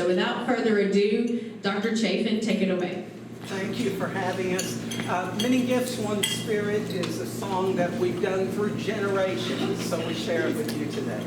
So without further ado, Dr. Chafin, take it away. Thank you for having us. Many Gifts, One Spirit is a song that we've done through generations, so we share it with you today.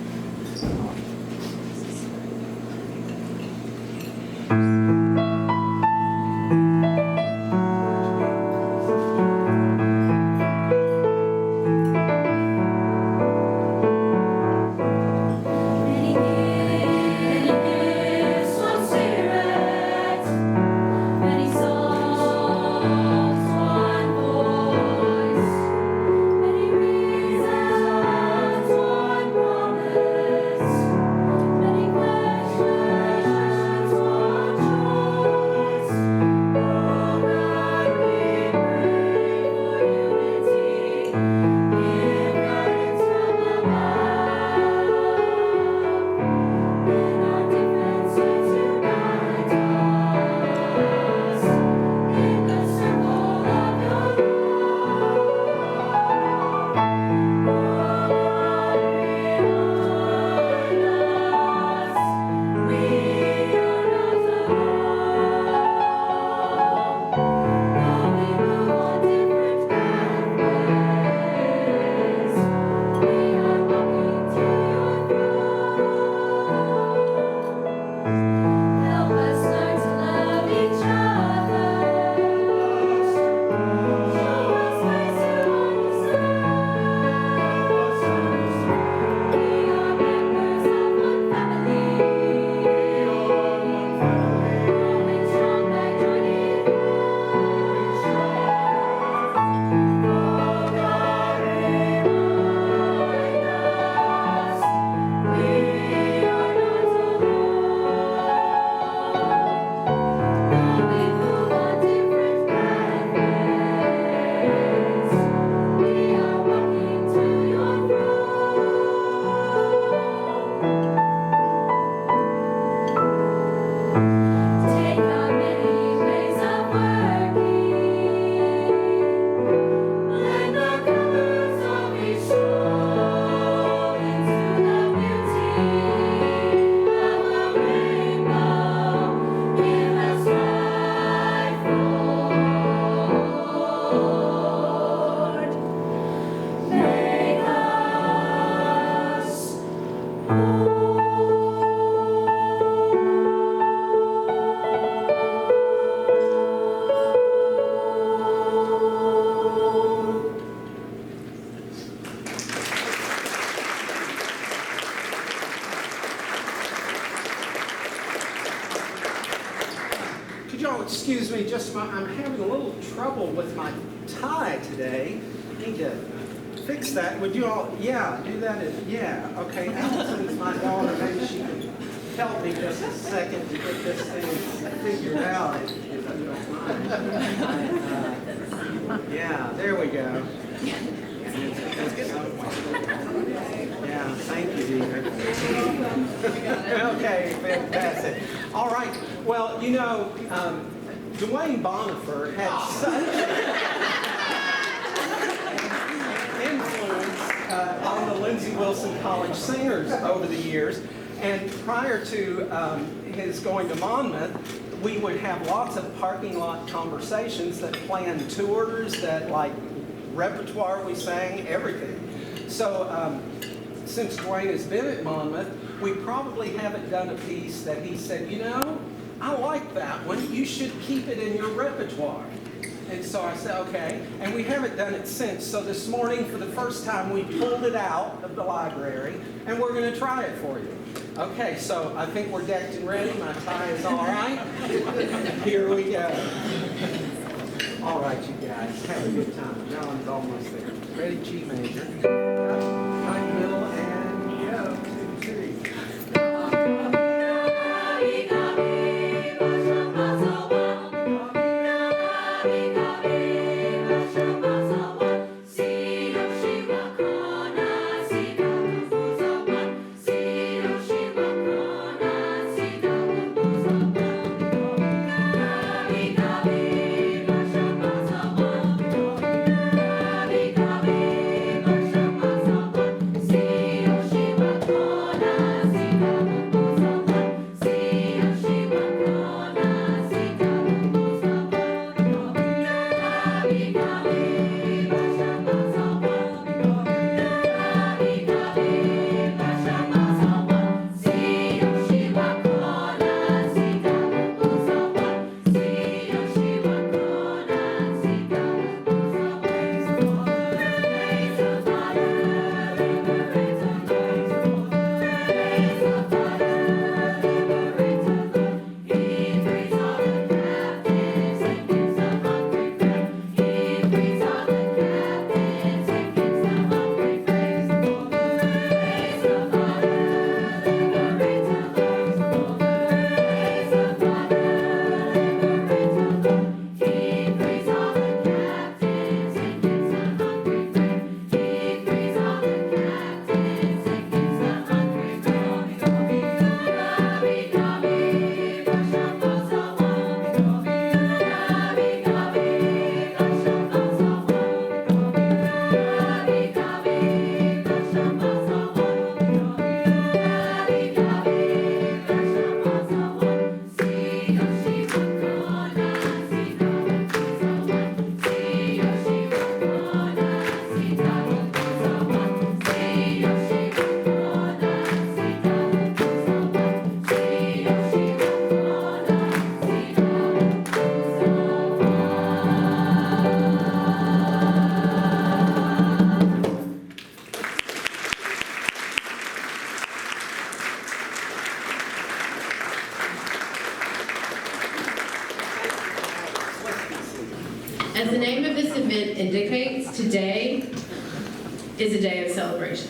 Excuse me, I'm having a little trouble with my tie today. Need to fix that. Would you all, yeah, do that? Yeah, okay. Allison's my daughter. Maybe she can help me just a second to get this thing figured out, if you don't mind. Yeah, there we go. Yeah, thank you, Deacon. Okay, fantastic. All right. Well, you know, Dwayne Bonifer had such influence on the Lindsey Wilson College Singers over the years. And prior to his going to Monmouth, we would have lots of parking lot conversations that planned tours, that like repertoire we sang, everything. So since Dwayne has been at Monmouth, we probably haven't done a piece that he said, you know, I like that one. You should keep it in your repertoire. And so I said, okay. And we haven't done it since. So this morning, for the first time, we pulled it out of the library, and we're going to try it for you. Okay, so I think we're decked and ready. My tie is all right. Here we go. All right, you guys, have a good time. John's almost there. Ready, G major. Right, middle, and go. 2, 3. Bye. As the name of this event indicates, today is a day of celebration.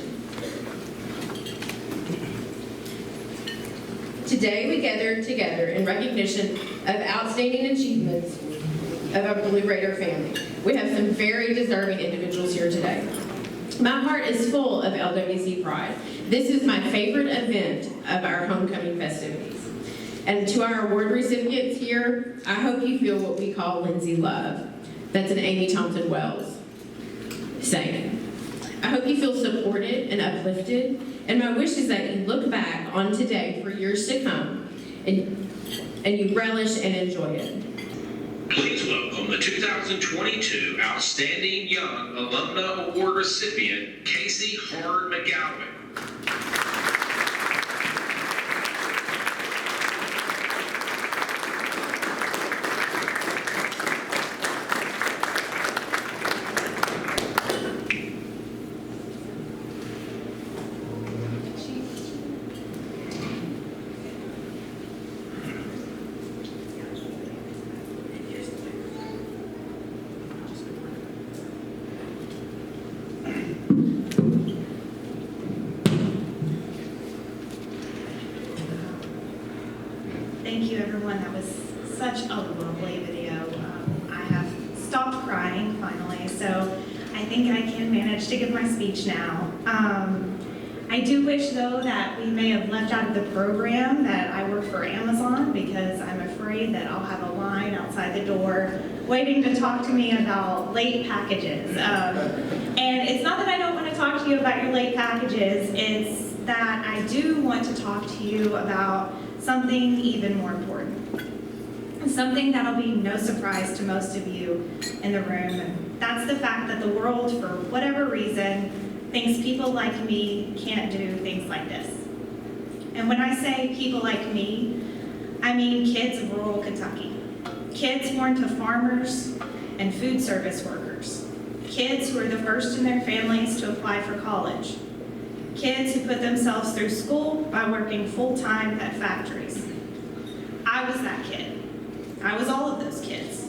Today we gather together in recognition of outstanding achievements of our Blue Raider family. We have some very deserving individuals here today. My heart is full of LWC pride. This is my favorite event of our homecoming festivities. And to our award recipients here, I hope you feel what we call Lindsay Love. That's an Amy Thompson Wells saying. I hope you feel supported and uplifted, and my wish is that you look back on today for years to come, and you relish and enjoy it. Please welcome the 2022 Outstanding Young Alumna Award recipient, Casey Hard McGowan. Thank you, everyone. That was such a lovely video. I have stopped crying finally, so I think I can manage to give my speech now. I do wish, though, that we may have left out of the program that I work for Amazon, because I'm afraid that I'll have a line outside the door waiting to talk to me about late packages. And it's not that I don't want to talk to you about your late packages, it's that I do want to talk to you about something even more important. Something that'll be no surprise to most of you in the room. And that's the fact that the world, for whatever reason, thinks people like me can't do things like this. And when I say people like me, I mean kids of rural Kentucky. Kids born to farmers and food service workers. Kids who are the first in their families to apply for college. Kids who put themselves through school by working full-time at factories. I was that kid. I was all of those kids.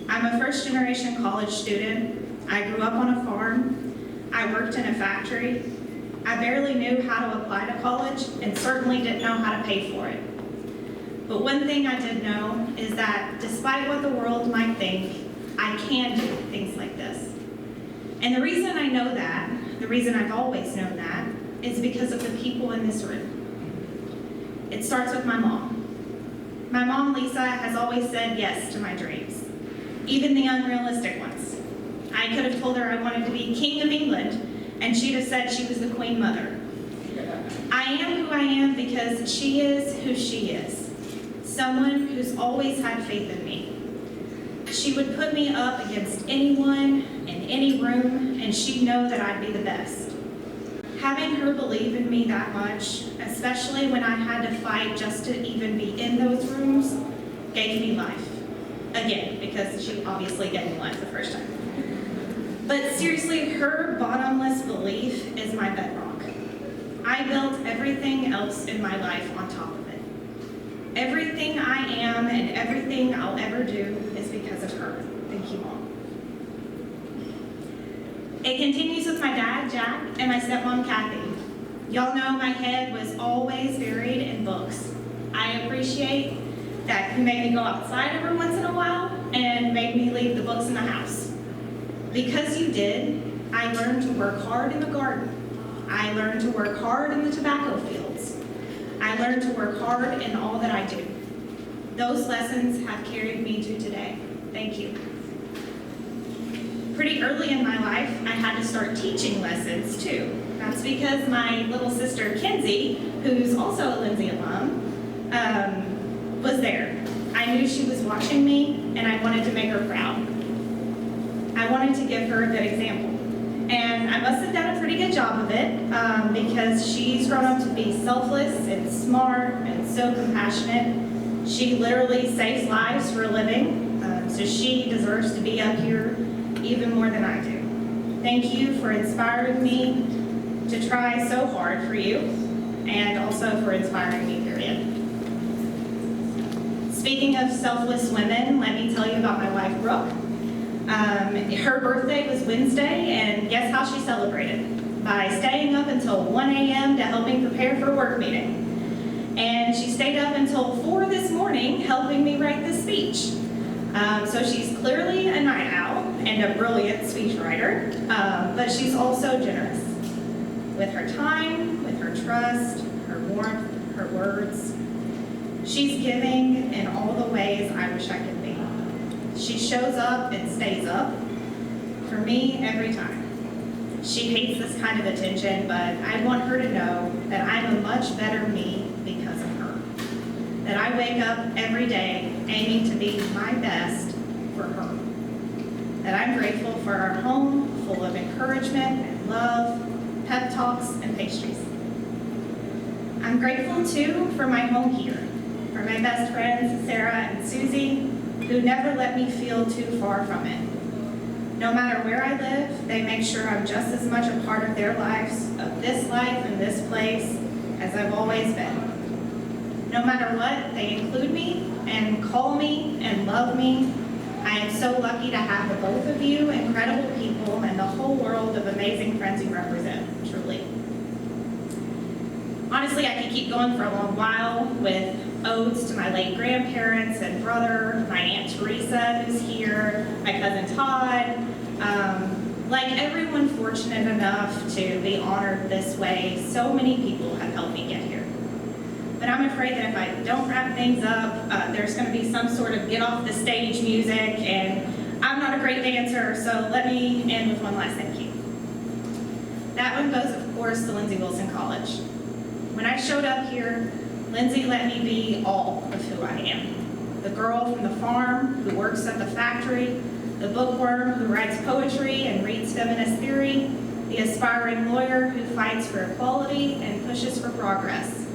I'm a first-generation college student. I grew up on a farm. I worked in a factory. I barely knew how to apply to college and certainly didn't know how to pay for it. But one thing I did know is that despite what the world might think, I can do things like this. And the reason I know that, the reason I've always known that, is because of the people in this room. It starts with my mom. My mom, Lisa, has always said yes to my dreams, even the unrealistic ones. I could have told her I wanted to be King of England, and she'd have said she was the Queen Mother. I am who I am because she is who she is, someone who's always had faith in me. She would put me up against anyone in any room, and she'd know that I'd be the best. Having her believe in me that much, especially when I had to fight just to even be in those rooms, gave me life. Again, because she obviously gave me life the first time. But seriously, her bottomless belief is my bedrock. I built everything else in my life on top of it. Everything I am and everything I'll ever do is because of her. Thank you, Mom. It continues with my dad, Jack, and my stepmom, Kathy. Y'all know my head was always buried in books. I appreciate that you made me go outside every once in a while and made me leave the books in the house. Because you did, I learned to work hard in the garden. I learned to work hard in the tobacco fields. I learned to work hard in all that I do. Those lessons have carried me to today. Thank you. Pretty early in my life, I had to start teaching lessons too. That's because my little sister, Kenzie, who's also a Lindsay alum, was there. I knew she was watching me, and I wanted to make her proud. I wanted to give her a good example. And I must have done a pretty good job of it, because she's grown up to be selfless and smart and so compassionate. She literally saves lives for a living, so she deserves to be up here even more than I do. Thank you for inspiring me to try so hard for you, and also for inspiring me, period. Speaking of selfless women, let me tell you about my wife, Brooke. Her birthday was Wednesday, and guess how she celebrated? By staying up until 1 a.m. to helping prepare for a work meeting. And she stayed up until 4 this morning helping me write this speech. So she's clearly a night owl and a brilliant speechwriter, but she's also generous with her time, with her trust, her warmth, her words. She's giving in all the ways I wish I could be. She shows up and stays up for me every time. She hates this kind of attention, but I want her to know that I'm a much better me because of her. That I wake up every day aiming to be my best for her. That I'm grateful for our home full of encouragement and love, pep talks, and pastries. I'm grateful too for my home here, for my best friends, Sarah and Susie, who never let me feel too far from it. No matter where I live, they make sure I'm just as much a part of their lives, of this life and this place, as I've always been. No matter what, they include me and call me and love me. I am so lucky to have the both of you, incredible people, and the whole world of amazing friends you represent, truly. Honestly, I could keep going for a long while with odes to my late grandparents and brother, my Aunt Teresa who's here, my cousin Todd, like everyone fortunate enough to be honored this way, so many people have helped me get here. But I'm afraid that if I don't wrap things up, there's going to be some sort of get off the stage music, and I'm not a great dancer, so let me end with one last thank you. That one goes, of course, to Lindsay Wilson College. When I showed up here, Lindsay let me be all of who I am. The girl from the farm who works at the factory, the bookworm who writes poetry and reads feminist theory, the aspiring lawyer who fights for equality and pushes for progress.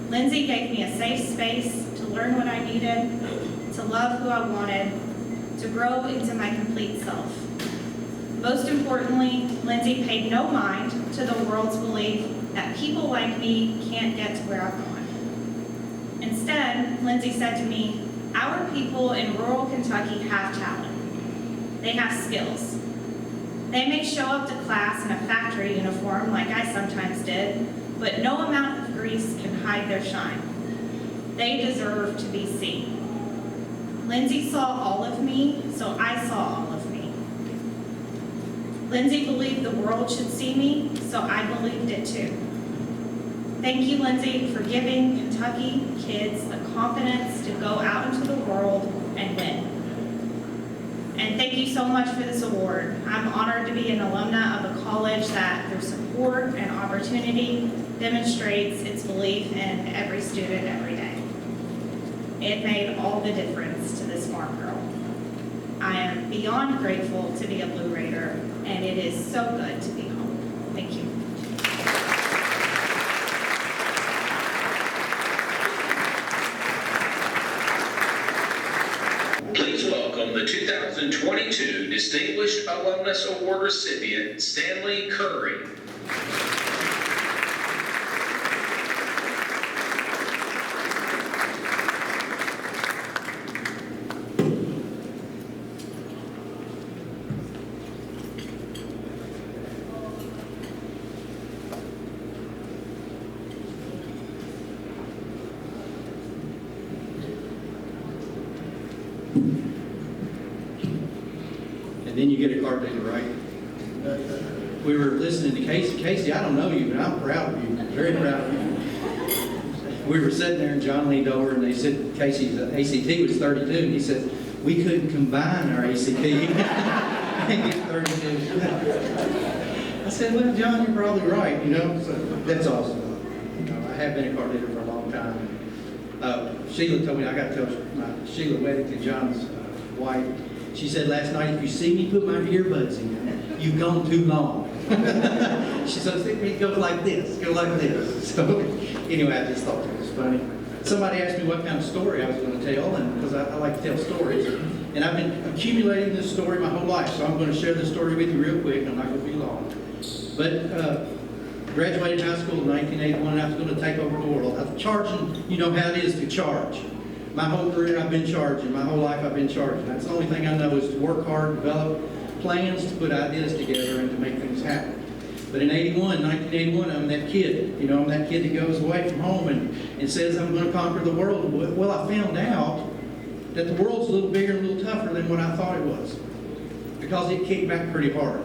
Lindsay gave me a safe space to learn what I needed, to love who I wanted, to grow into my complete self. Most importantly, Lindsay paid no mind to the world's belief that people like me can't get to where I'm going. Instead, Lindsay said to me, our people in rural Kentucky have talent. They have skills. They may show up to class in a factory uniform like I sometimes did, but no amount of grease can hide their shine. They deserve to be seen. Lindsay saw all of me, so I saw all of me. Lindsay believed the world should see me, so I believed it too. Thank you, Lindsay, for giving Kentucky kids the confidence to go out into the world and win. And thank you so much for this award. I'm honored to be an alumna of a college that, through support and opportunity, demonstrates its belief in every student every day. It made all the difference to this farm girl. I am beyond grateful to be a Blue Raider, and it is so good to be home. Thank you. Please welcome the 2022 Distinguished Alumnus Award recipient, Stanley Curry. And then you get a card dealer, right? We were listening to Casey. Casey, I don't know you, but I'm proud of you, very proud of you. We were sitting there and John leaned over and they said Casey's ACT was 32, and he said, we couldn't combine our ACT and get 32. I said, well, John, you're probably right, you know, so that's awesome. You know, I have been a card dealer for a long time. Sheila told me, I got to tell Sheila Weddington, John's wife, she said last night, if you see me put my earbuds in, you've gone too long. She said, it goes like this, go like this. So anyway, I just thought it was funny. Somebody asked me what kind of story I was going to tell, and because I like to tell stories. And I've been accumulating this story my whole life, so I'm going to share this story with you real quick. I'm not going to be long. But graduated high school in 1981, and I was going to take over the world. I was charging, you know how it is to charge. My whole career I've been charging. My whole life I've been charging. That's the only thing I know is to work hard, develop plans, to put ideas together, and to make things happen. But in 1981, I'm that kid. You know, I'm that kid that goes away from home and says, I'm going to conquer the world. Well, I found out that the world's a little bigger and a little tougher than what I thought it was, because it kicked back pretty hard.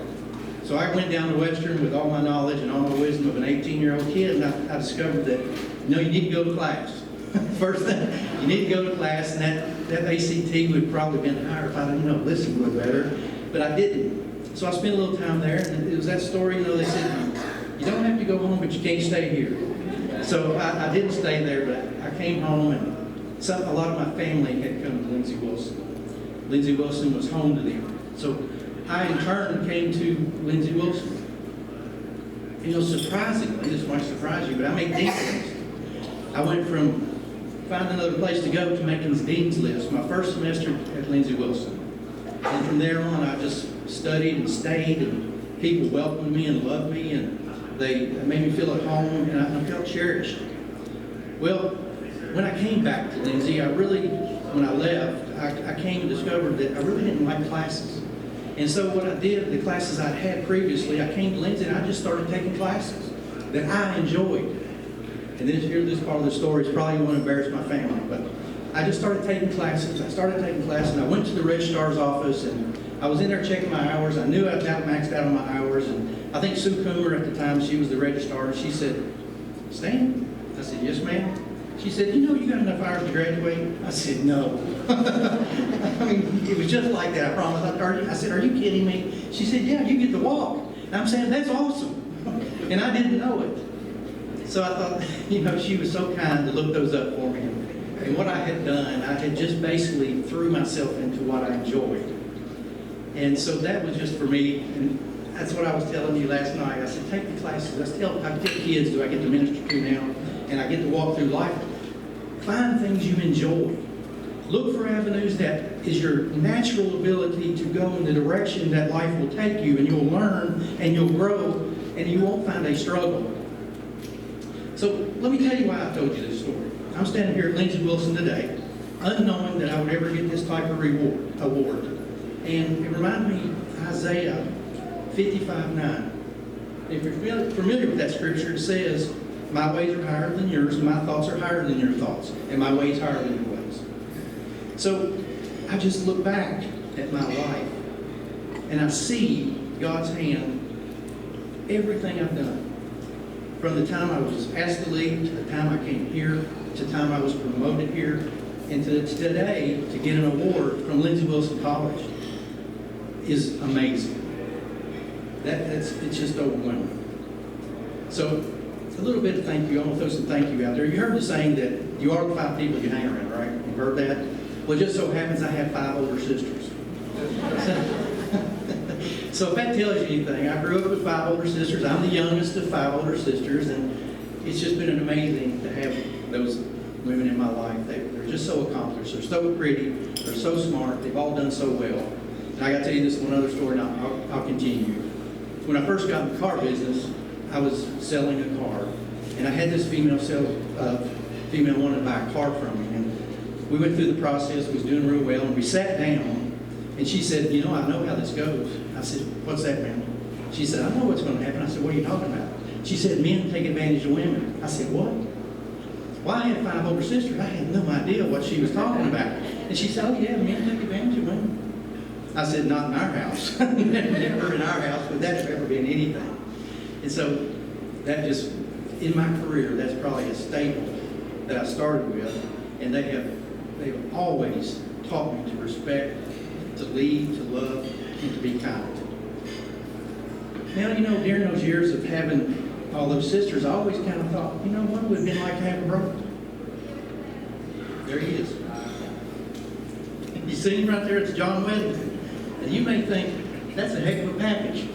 So I went down to Western with all my knowledge and all my wisdom of an 18-year-old kid, and I discovered that, you know, you need to go to class. First thing, you need to go to class, and that ACT would have probably been higher if I didn't, you know, listened a little better, but I didn't. So I spent a little time there, and it was that story, you know, they said, you don't have to go home, but you can't stay here. So I didn't stay there, but I came home, and a lot of my family had come to Lindsey Wilson. Lindsey Wilson was home to them. So I, in turn, came to Lindsey Wilson. You know, surprisingly, this might surprise you, but I made dean's list. I went from finding another place to go to making the dean's list my first semester at Lindsey Wilson. And from there on, I just studied and stayed, and people welcomed me and loved me, and they made me feel at home, and I felt cherished. Well, when I came back to Lindsey, when I left, I came and discovered that I really didn't like classes. And so what I did, the classes I'd had previously, I came to Lindsey and I just started taking classes that I enjoyed. And then here, this part of the story is probably going to embarrass my family, but I just started taking classes. I started taking classes, and I went to the registrar's office, and I was in there checking my hours. I knew I was about maxed out on my hours, and I think Sue Coomer at the time, she was the registrar, and she said, Stan? I said, yes, ma'am. She said, you know you got enough hours to graduate? I said, no. I mean, it was just like that, I promise. I said, are you kidding me? She said, yeah, you get to walk. And I'm saying, that's awesome. And I didn't know it. So I thought, you know, she was so kind to look those up for me. And what I had done, I had just basically threw myself into what I enjoyed. And so that was just for me. And that's what I was telling you last night. I said, take the classes. I tell kids, do I get to minister to now? And I get to walk through life. Find things you enjoy. Look for avenues that is your natural ability to go in the direction that life will take you, and you'll learn and you'll grow, and you won't find a struggle. So let me tell you why I told you this story. I'm standing here at Lindsey Wilson today, unknowing that I would ever get this type of award. And it reminded me of Isaiah 55:9. If you're familiar with that scripture, it says, my ways are higher than yours, and my thoughts are higher than your thoughts, and my ways higher than your ways. So I just look back at my life, and I see God's hand, everything I've done. From the time I was asked to leave, to the time I came here, to the time I was promoted here, and to today, to get an award from Lindsey Wilson College is amazing. It's just overwhelming. So, a little bit of thank you. I'm going to throw some thank you out there. You heard the saying that you are the 5 people you hang around, right? You've heard that? Well, it just so happens I have 5 older sisters. So if that tells you anything, I grew up with 5 older sisters. I'm the youngest of 5 older sisters, and it's just been amazing to have those women in my life. They're just so accomplished. They're so pretty. They're so smart. They've all done so well. And I got to tell you this one other story, and I'll continue. When I first got in the car business, I was selling a car, and I had this female wanted to buy a car from me, and we went through the process. We was doing real well, and we sat down, and she said, you know, I know how this goes. I said, what's that, ma'am? She said, I know what's going to happen. I said, what are you talking about? She said, men take advantage of women. I said, what? Well, I had 5 older sisters. I had no idea what she was talking about. And she said, oh yeah, men take advantage of women. I said, not in our house. Never in our house, but that's never been anything. And so that just, in my career, that's probably a staple that I started with, and they have always taught me to respect, to lead, to love, and to be kind. Now, you know, during those years of having all those sisters, I always kind of thought, you know, what would it have been like to have a brother? There he is. You see him right there? It's John Weddington. And you may think, that's a heck of a package.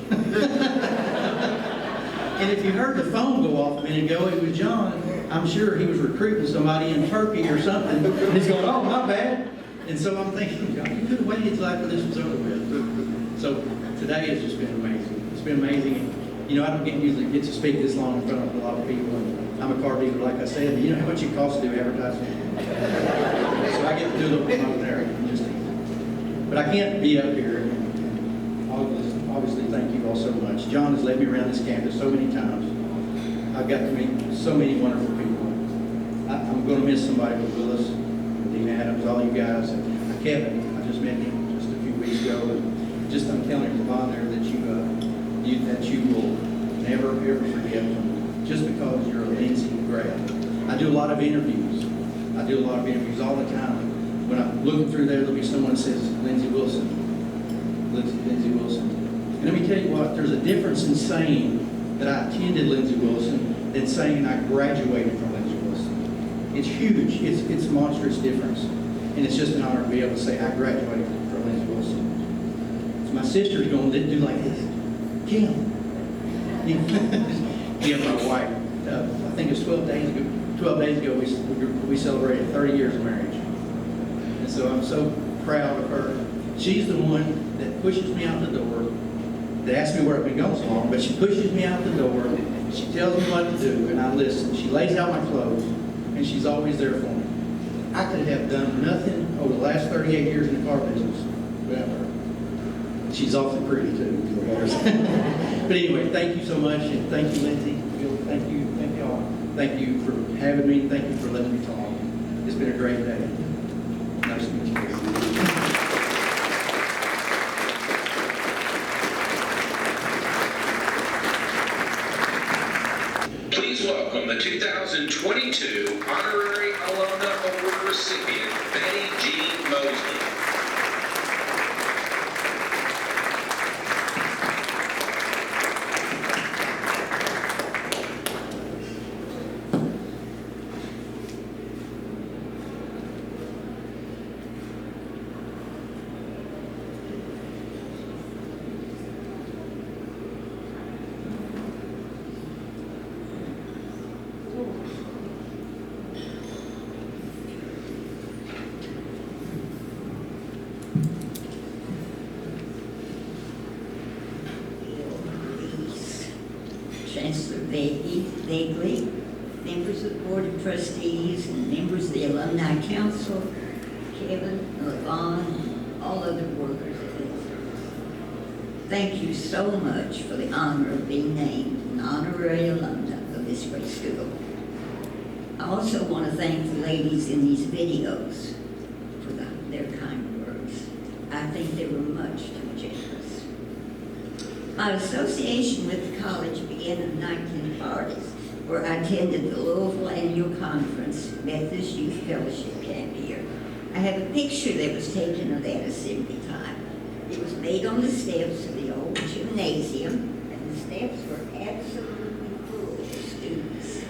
And if you heard the phone go off a minute ago, it was John. I'm sure he was recruiting somebody in Turkey or something. And he's going, oh, my bad. And so I'm thinking, God, you could have waited till after this was over with. So today has just been amazing. It's been amazing. And, you know, I don't usually get to speak this long in front of a lot of people. And I'm a car dealer, like I said. You know how much it costs to do advertising? So I get to do a little promoting there. But I can't be up here. Obviously, thank you all so much. John has led me around this campus so many times. I've got to meet so many wonderful people. I'm going to miss somebody with Willis, Dean Adams, all you guys, and Kevin. I just met him just a few weeks ago, and just I'm telling him on there that you will never ever forget him, just because you're a Lindsay grad. I do a lot of interviews. All the time. When I'm looking through there, there'll be someone that says Lindsay Wilson. Lindsay Wilson. And let me tell you what, there's a difference in saying that I attended Lindsay Wilson than saying I graduated from Lindsay Wilson. It's huge. It's a monstrous difference. And it's just an honor to be able to say I graduated from Lindsay Wilson. So my sister's going to do like this. Kim. Kim, my wife. I think it was 12 days ago we celebrated 30 years of marriage. And so I'm so proud of her. She's the one that pushes me out the door. They ask me where I've been going so long, but she pushes me out the door. She tells me what to do, and I listen. She lays out my clothes, and she's always there for me. I could have done nothing over the last 38 years in the car business without her. She's awfully pretty, too. But anyway, thank you so much, and thank you, Lindsay. Thank you all. Thank you for having me. Thank you for letting me talk. It's been a great day. Nice to meet you. Please welcome the 2022 Honorary Alumna Award recipient, Betty Jean Mosley. Chancellor Bagley, members of the Board of Trustees, and members of the Alumni Council, Kevin, LaVon, and all other workers. Thank you so much for the honor of being named an honorary alumna of this great school. I also want to thank the ladies in these videos for their kind words. I think they were much too generous. My association with the college began in the 1940s, where I attended the Louisville Annual Conference, Methodist Youth Fellowship Camp here. I have a picture that was taken of that assembly time. It was made on the steps of the old gymnasium, and the steps were absolutely full of students.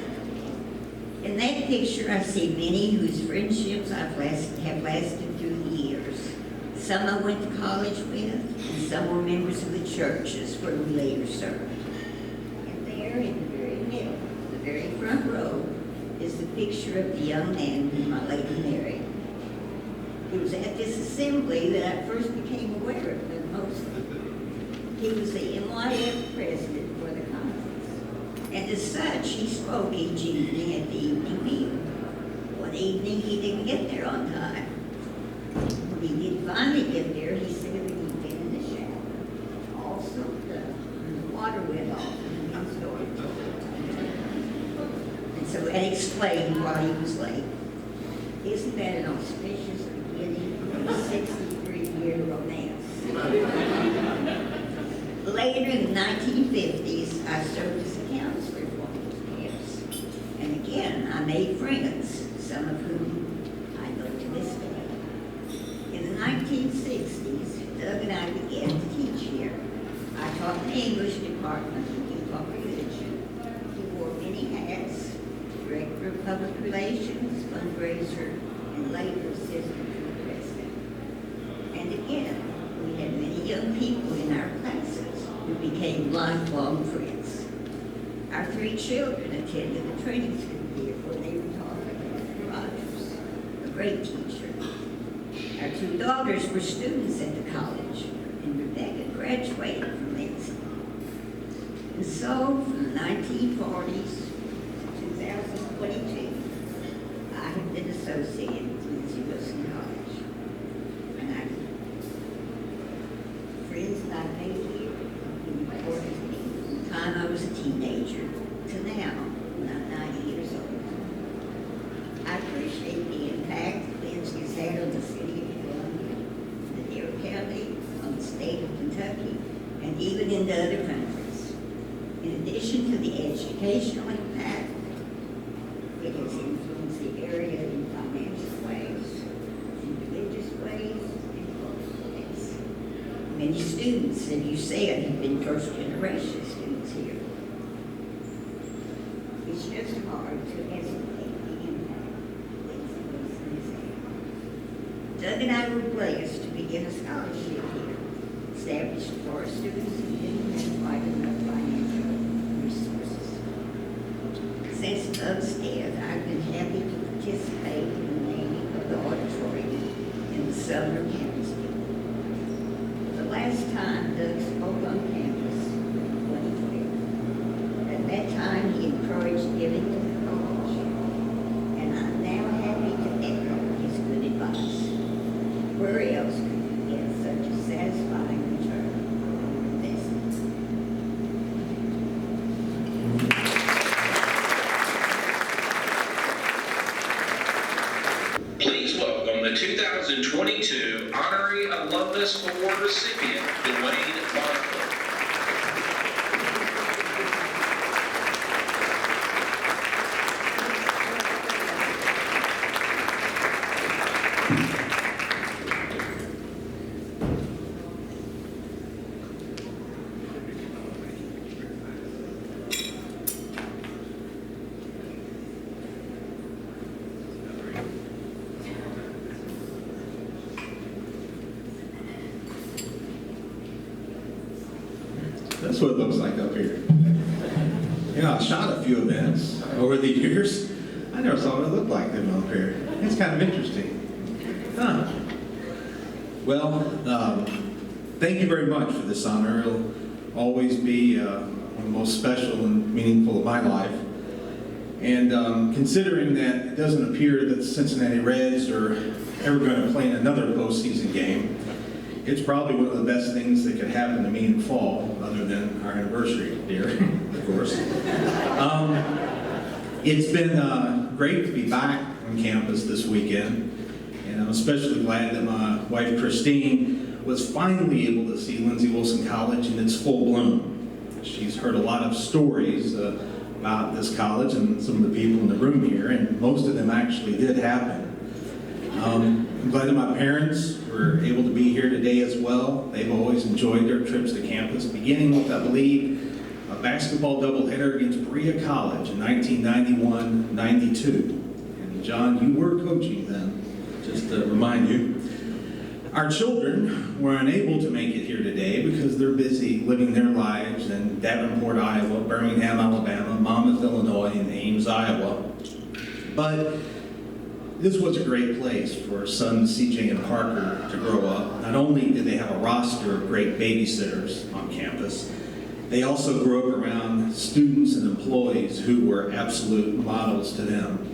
In that picture, I see many whose friendships have lasted through the years. Some I went to college with, and some were members of the churches where we later served. And there in the very middle, the very front row, is the picture of the young man whom I later married. It was at this assembly that I first became aware of him mostly. He was the NYF president for the conference. And as such, he spoke each evening at the evening meal. One evening, he didn't get there on time. When he did finally get there, he said that he'd been in the shower, all soaked up, and the water went off in his dorm. And so that explained why he was late. Isn't that an auspicious beginning of a 63-year romance? Later in the 1950s, I served as a counselor for his camps. And again, I made friends, some of whom I know to this day. In the 1960s, Doug and I began to teach here. I taught in the English department, he taught religion. He wore many hats, director of public relations, fundraiser, and later assistant to the president. And again, we had many young people in our classes who became lifelong friends. Our 3 children attended the training school here where they were taught by Dr. Rogers, a great teacher. Our 2 daughters were students at the college, and Rebecca graduated from Lindsay. And so, from the 1940s to 2022, I have been associated with Lindsay Wilson College. And I, friends that I've made here have been important to me from the time I was a teenager to now, when I'm 90 years old. I appreciate the impact that Lindsay has had on the city of Columbia, the Dare County, on the state of Kentucky, and even into other countries. In addition to the educational impact, it has influenced the area in financial ways, in religious ways, and cultural ways. Many students, as you said, have been first-generation students here. It's just hard to estimate the impact Lindsay Wilson has had. Doug and I were blessed to begin a scholarship here, established for our students who didn't have quite enough financial resources. Since Doug's death, I've been happy to participate in the naming of the auditorium in the Southern Campus building. The last time Doug spoke on campus was 2012. At that time, he encouraged giving to the college, and I'm now happy to echo his good advice. Where else could you get such a satisfying return on your investment? Please welcome the 2022 Honorary Alumnus Award recipient, Dwayne Bonifer. That's what it looks like up here. I shot a few events over the years. I never saw what it looked like them up here. It's kind of interesting. Huh. Well, thank you very much for this honor. It'll always be one of the most special and meaningful of my life. And considering that it doesn't appear that the Cincinnati Reds are ever going to play in another postseason game, it's probably one of the best things that could happen to me in fall, other than our anniversary here, of course. It's been great to be back on campus this weekend, and I'm especially glad that my wife Christine was finally able to see Lindsay Wilson College in its full bloom. She's heard a lot of stories about this college and some of the people in the room here, and most of them actually did happen. I'm glad that my parents were able to be here today as well. They've always enjoyed their trips to campus, beginning with, I believe, a basketball doubleheader against Berea College in 1991-92. And John, you were coaching then, just to remind you. Our children were unable to make it here today because they're busy living their lives in Davenport, Iowa, Birmingham, Alabama, Monmouth, Illinois, and Ames, Iowa. But this was a great place for sons CJ and Parker to grow up. Not only did they have a roster of great babysitters on campus, they also grew up around students and employees who were absolute models to them.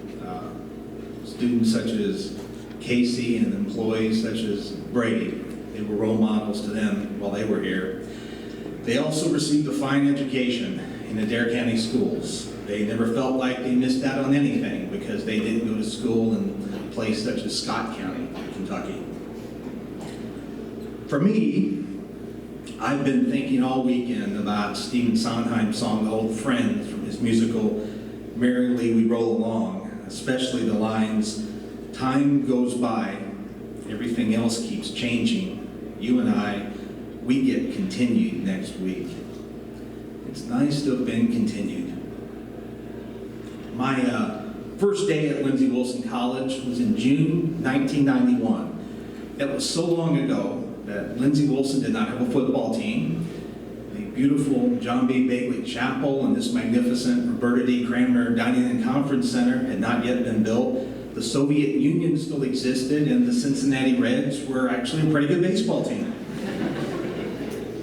Students such as Casey and employees such as Brady. They were role models to them while they were here. They also received a fine education in the Dare County schools. They never felt like they missed out on anything because they didn't go to school in a place such as Scott County, Kentucky. For me, I've been thinking all weekend about Stephen Sondheim's song, Old Friend, from his musical Merrily We Roll Along, especially the lines, time goes by, everything else keeps changing. You and I, we get continued next week. It's nice to have been continued. My first day at Lindsay Wilson College was in June 1991. That was so long ago that Lindsay Wilson did not have a football team. The beautiful John B. Bagley Chapel and this magnificent Roberta D. Cranmer Dining and Conference Center had not yet been built. The Soviet Union still existed, and the Cincinnati Reds were actually a pretty good baseball team.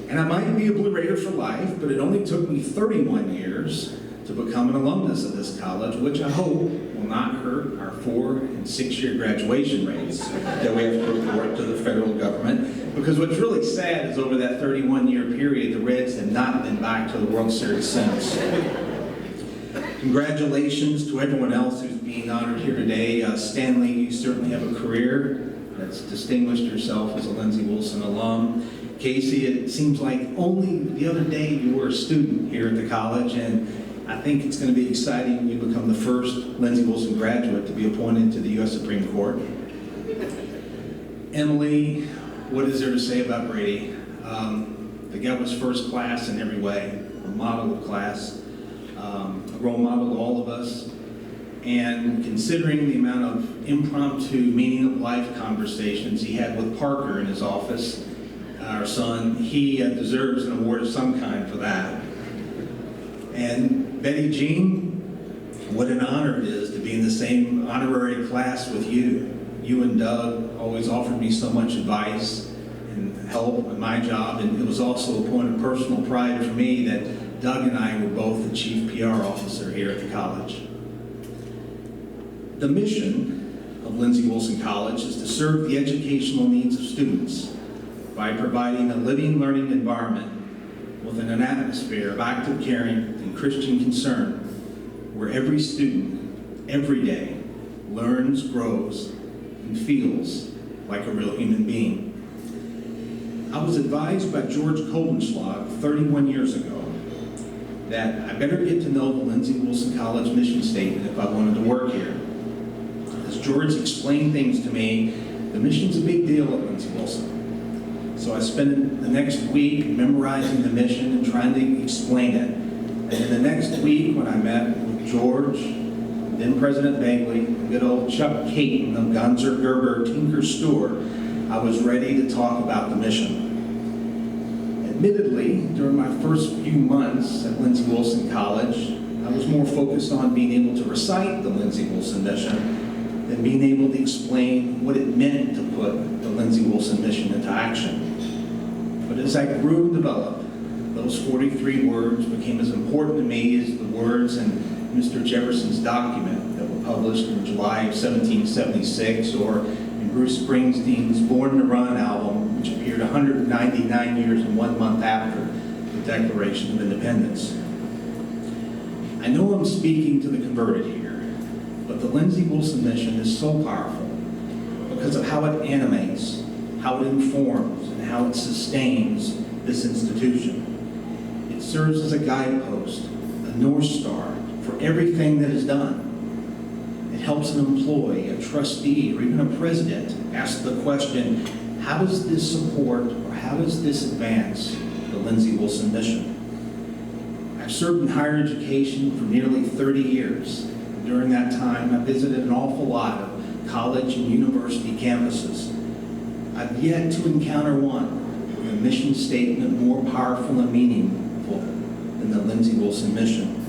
And I might be a Blue Raider for life, but it only took me 31 years to become an alumnus of this college, which I hope will not hurt our 4- and 6-year graduation rates that we have to report to the federal government. Because what's really sad is over that 31-year period, the Reds have not been back to the World Series since. Congratulations to everyone else who's being honored here today. Stanley, you certainly have a career that's distinguished yourself as a Lindsey Wilson alum. Casey, it seems like only the other day you were a student here at the college, and I think it's going to be exciting when you become the first Lindsey Wilson graduate to be appointed to the U.S. Supreme Court. Emily, what is there to say about Brady? The guy was first class in every way, a model of class, a role model to all of us. And considering the amount of impromptu, meaning of life conversations he had with Parker in his office, our son, he deserves an award of some kind for that. And Betty Jean, what an honor it is to be in the same honorary class with you. You and Doug always offered me so much advice and help in my job, and it was also a point of personal pride for me that Doug and I were both the chief PR officer here at the college. The mission of Lindsey Wilson College is to serve the educational needs of students by providing a living, learning environment within an atmosphere of active caring and Christian concern where every student, every day, learns, grows, and feels like a real human being. I was advised by George Coldenschlag 31 years ago that I better get to know the Lindsey Wilson College mission statement if I wanted to work here. As George explained things to me, the mission's a big deal at Lindsey Wilson. So I spent the next week memorizing the mission and trying to explain it. And in the next week, when I met with George, then President Bagley, and good old Chuck Caton of Gonzer Gerber Tinker Stewart, I was ready to talk about the mission. Admittedly, during my first few months at Lindsey Wilson College, I was more focused on being able to recite the Lindsey Wilson mission than being able to explain what it meant to put the Lindsey Wilson mission into action. But as I grew and developed, those 43 words became as important to me as the words in Mr. Jefferson's document that were published in July of 1776, or in Bruce Springsteen's Born to Run album, which appeared 199 years and 1 month after the Declaration of Independence. I know I'm speaking to the converted here, but the Lindsey Wilson mission is so powerful because of how it animates, how it informs, and how it sustains this institution. It serves as a guidepost, a North Star for everything that is done. It helps an employee, a trustee, or even a president ask the question, how does this support or how does this advance the Lindsey Wilson mission? I've served in higher education for nearly 30 years. During that time, I visited an awful lot of college and university campuses. I've yet to encounter one with a mission statement more powerful and meaningful than the Lindsey Wilson mission.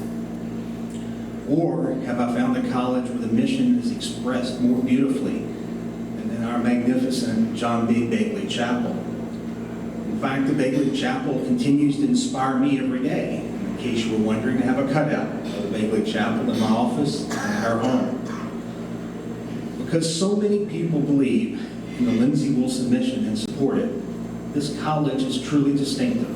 Or have I found a college where the mission is expressed more beautifully than in our magnificent John B. Bagley Chapel? In fact, the Bagley Chapel continues to inspire me every day. In case you were wondering, I have a cutout of the Bagley Chapel in my office and at our home. Because so many people believe in the Lindsey Wilson mission and support it, this college is truly distinctive.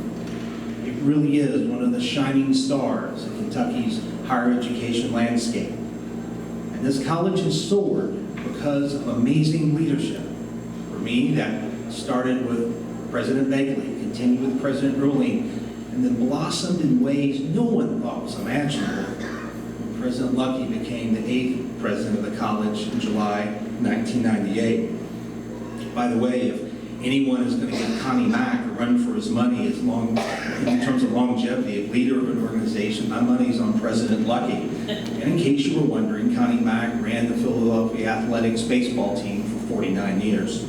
It really is one of the shining stars of Kentucky's higher education landscape. And this college has soared because of amazing leadership. For me, that started with President Bagley, continued with President Ruling, and then blossomed in ways no one thought was imaginable when President Luckey became the 8th president of the college in July 1998. By the way, if anyone is going to give Connie Mack a run for his money in terms of longevity of leader of an organization, my money's on President Luckey. And in case you were wondering, Connie Mack ran the Philadelphia Athletics baseball team for 49 years.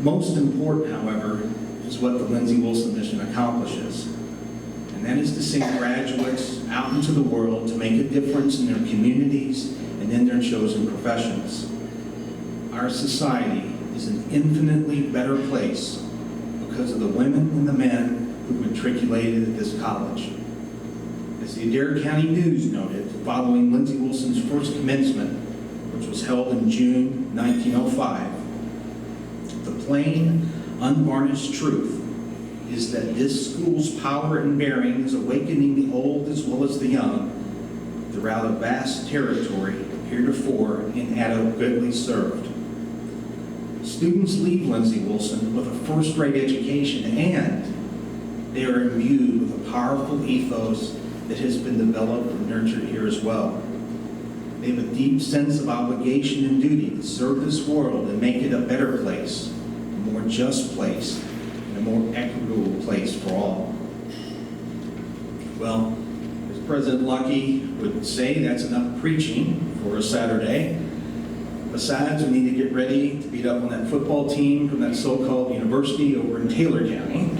Most important, however, is what the Lindsey Wilson mission accomplishes. And that is to send graduates out into the world to make a difference in their communities and in their chosen professions. Our society is an infinitely better place because of the women and the men who matriculated at this college. As the Adair County News noted, following Lindsey Wilson's first commencement, which was held in June 1905, the plain, unvarnished truth is that this school's power and bearing is awakening the old as well as the young throughout a vast territory heretofore inadequately served. Students leave Lindsey Wilson with a first-rate education, and they are imbued with a powerful ethos that has been developed and nurtured here as well. They have a deep sense of obligation and duty to serve this world and make it a better place, a more just place, and a more equitable place for all. Well, as President Lucky would say, that's enough preaching for a Saturday. Besides, we need to get ready to beat up on that football team from that so-called university over in Taylor County.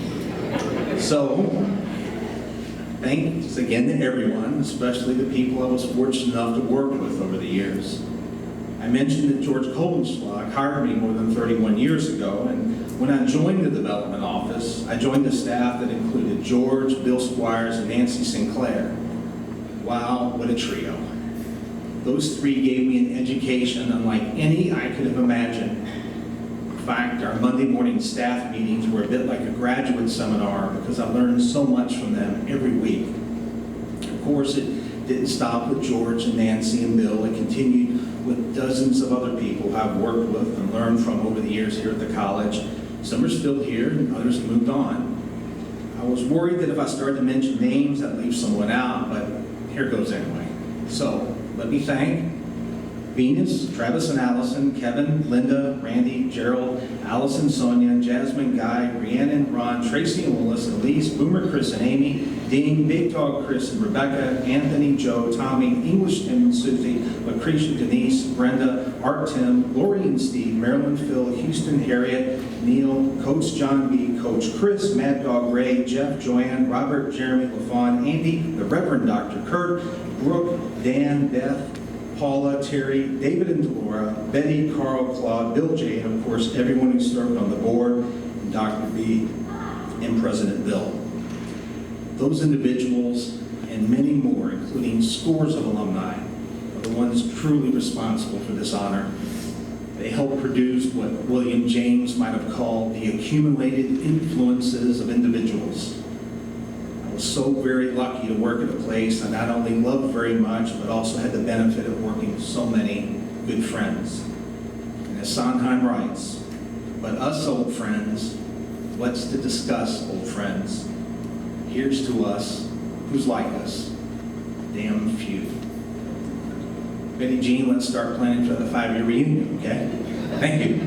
So, thanks again to everyone, especially the people I was fortunate enough to work with over the years. I mentioned that George Kohlenschlag hired me more than 31 years ago, and when I joined the development office, I joined a staff that included George, Bill Squires, and Nancy Sinclair. Wow, what a trio. Those three gave me an education unlike any I could have imagined. In fact, our Monday morning staff meetings were a bit like a graduate seminar because I learned so much from them every week. Of course, it didn't stop with George and Nancy and Bill. It continued with dozens of other people I've worked with and learned from over the years here at the college. Some are still here and others have moved on. I was worried that if I started to mention names, I'd leave someone out, but here goes anyway. So, let me thank Venus, Travis and Allison, Kevin, Linda, Randy, Gerald, Allison, Sonia, Jasmine, Guy, Rhiannon, Ron, Tracy and Willis, Elise, Boomer, Chris and Amy, Dean, Big Dog, Chris and Rebecca, Anthony, Joe, Tommy, English, Tim and Susie, Lucretia, Denise, Brenda, Art, Tim, Lori and Steve, Marilyn, Phil, Houston, Harriet, Neil, Coach John B, Coach Chris, Mad Dog Ray, Jeff, Joanne, Robert, Jeremy, LaFawn, Andy, the Reverend Dr. Kurt, Brooke, Dan, Beth, Paula, Terry, David and Delora, Betty, Carl, Claude, Bill J, and of course everyone who served on the board, and Dr. B, and President Bill. Those individuals and many more, including scores of alumni, are the ones truly responsible for this honor. They helped produce what William James might have called the accumulated influences of individuals. I was so very lucky to work at a place I not only loved very much, but also had the benefit of working with so many good friends. And as Sondheim writes, but us old friends, what's to discuss, old friends? Here's to us, who's like us, damn few. Betty Jean, let's start planning for the 5-year reunion, okay? Thank you.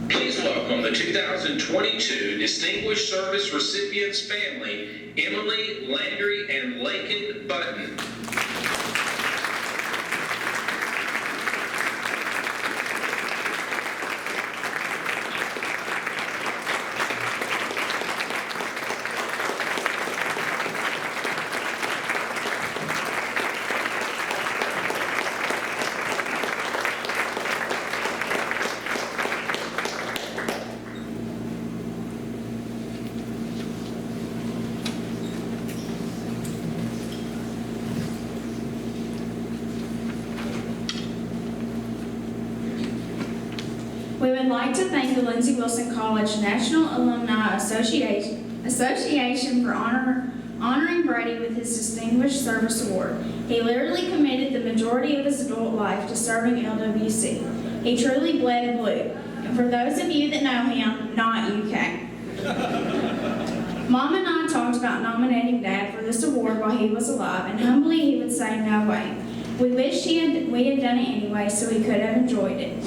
Please welcome the 2022 Distinguished Service Recipients family, Emily, Landry, and Lakin Button. We would like to thank the Lindsey Wilson College National Alumni Association for honoring Brady with his Distinguished Service Award. He literally committed the majority of his adult life to serving LWC. He truly bled blue. And for those of you that know him, not UK. Mom and I talked about nominating Dad for this award while he was alive, and humbly he would say no way. We wished we had done it anyway so he could have enjoyed it.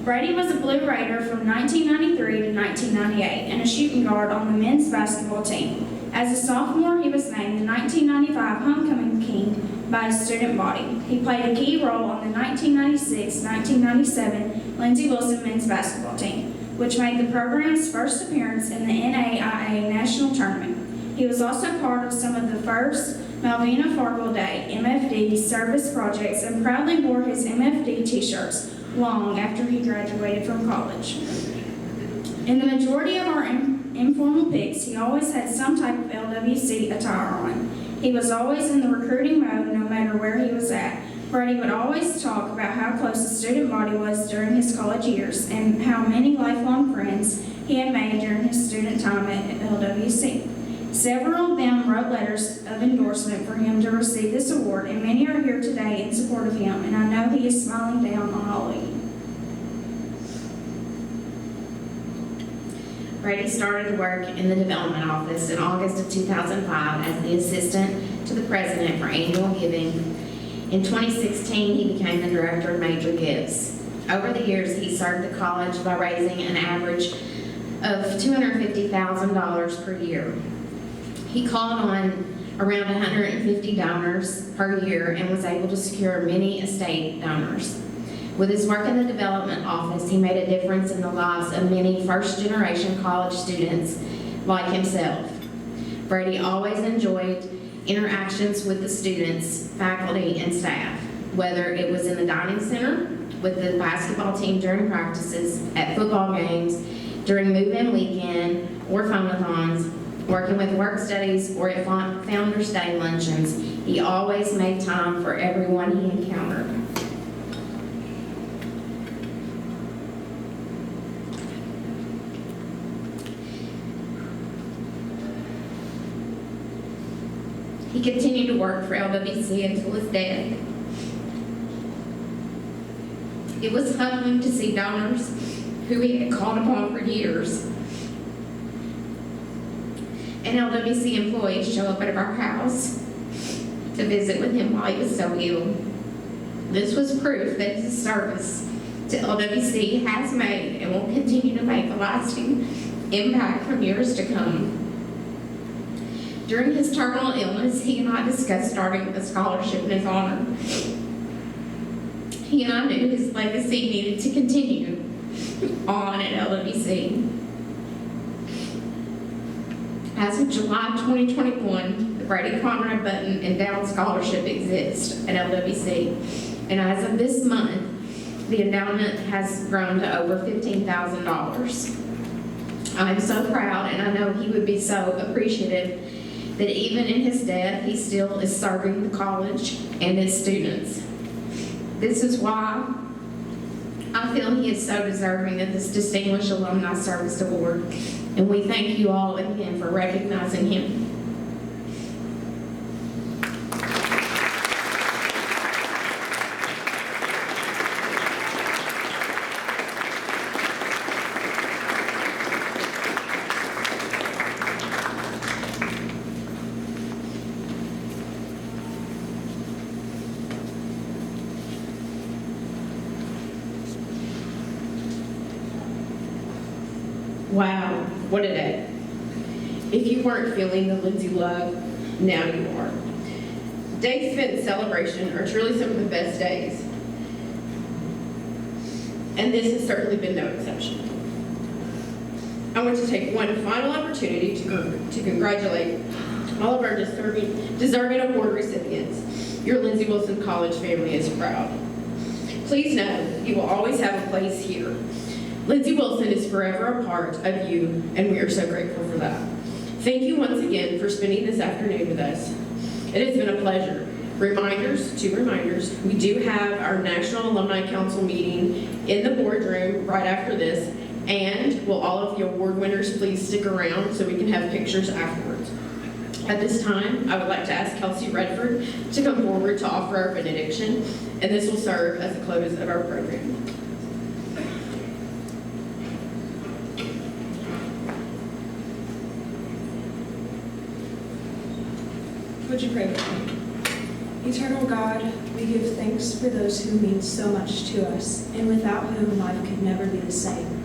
Brady was a Blue Raider from 1993 to 1998 and a shooting guard on the men's basketball team. As a sophomore, he was named the 1995 Homecoming King by his student body. He played a key role on the 1996-1997 Lindsey Wilson men's basketball team, which made the program's first appearance in the NAIA National Tournament. He was also part of some of the first Malvina Fargo Day MFD service projects and proudly wore his MFD t-shirts long after he graduated from college. In the majority of our informal pics, he always had some type of LWC attire on. He was always in the recruiting mode no matter where he was at. Brady would always talk about how close the student body was during his college years and how many lifelong friends he had made during his student time at LWC. Several of them wrote letters of endorsement for him to receive this award, and many are here today in support of him, and I know he is smiling down on all of you. Brady started work in the development office in August of 2005 as the assistant to the president for annual giving. In 2016, he became the director of major gifts. Over the years, he served the college by raising an average of $250,000 per year. He called on around 150 donors per year and was able to secure many estate donors. With his work in the development office, he made a difference in the lives of many first-generation college students like himself. Brady always enjoyed interactions with the students, faculty, and staff, whether it was in the dining center, with the basketball team during practices, at football games, during move-in weekend, or phone-a-thons, working with work studies, or at Founders Day luncheons. He always made time for everyone he encountered. He continued to work for LWC until his death. It was humbling to see donors who he had called upon for years and LWC employees show up at our house to visit with him while he was so ill. This was proof that his service to LWC has made and will continue to make a lasting impact for years to come. During his terminal illness, he and I discussed starting a scholarship in his honor. He and I knew his legacy needed to continue on at LWC. As of July 2021, the Brady Conrad Button Endowed Scholarship exists at LWC. And as of this month, the endowment has grown to over $15,000. I'm so proud, and I know he would be so appreciative that even in his death, he still is serving the college and its students. This is why I feel he is so deserving of this Distinguished Alumni Service Award, and we thank you all again for recognizing him. Wow, what a day. If you weren't feeling the Lindsay love, now you are. Days spent in celebration are truly some of the best days. And this has certainly been no exception. I want to take one final opportunity to congratulate all of our deserving award recipients. Your Lindsay Wilson College family is proud. Please know you will always have a place here. Lindsay Wilson is forever a part of you, and we are so grateful for that. Thank you once again for spending this afternoon with us. It has been a pleasure. Two reminders. We do have our National Alumni Council meeting in the boardroom right after this, and will all of the award winners please stick around so we can have pictures afterwards. At this time, I would like to ask Kelsey Redford to come forward to offer our benediction, and this will serve as the close of our program. Would you pray with me? Eternal God, we give thanks for those who mean so much to us, and without whom life could never be the same.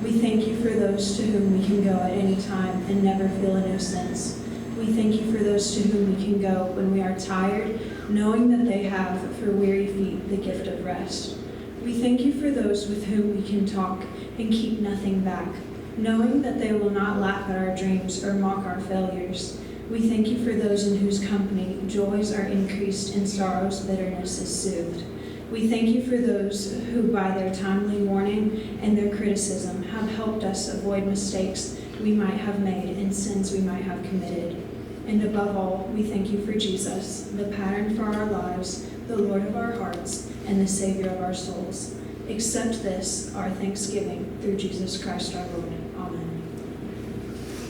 We thank you for those to whom we can go at any time and never feel a new sense. We thank you for those to whom we can go when we are tired, knowing that they have for weary feet the gift of rest. We thank you for those with whom we can talk and keep nothing back, knowing that they will not laugh at our dreams or mock our failures. We thank you for those in whose company joys are increased and sorrow's bitterness is soothed. We thank you for those who, by their timely warning and their criticism, have helped us avoid mistakes we might have made and sins we might have committed. And above all, we thank you for Jesus, the pattern for our lives, the Lord of our hearts, and the Savior of our souls. Accept this, our thanksgiving, through Jesus Christ our Lord.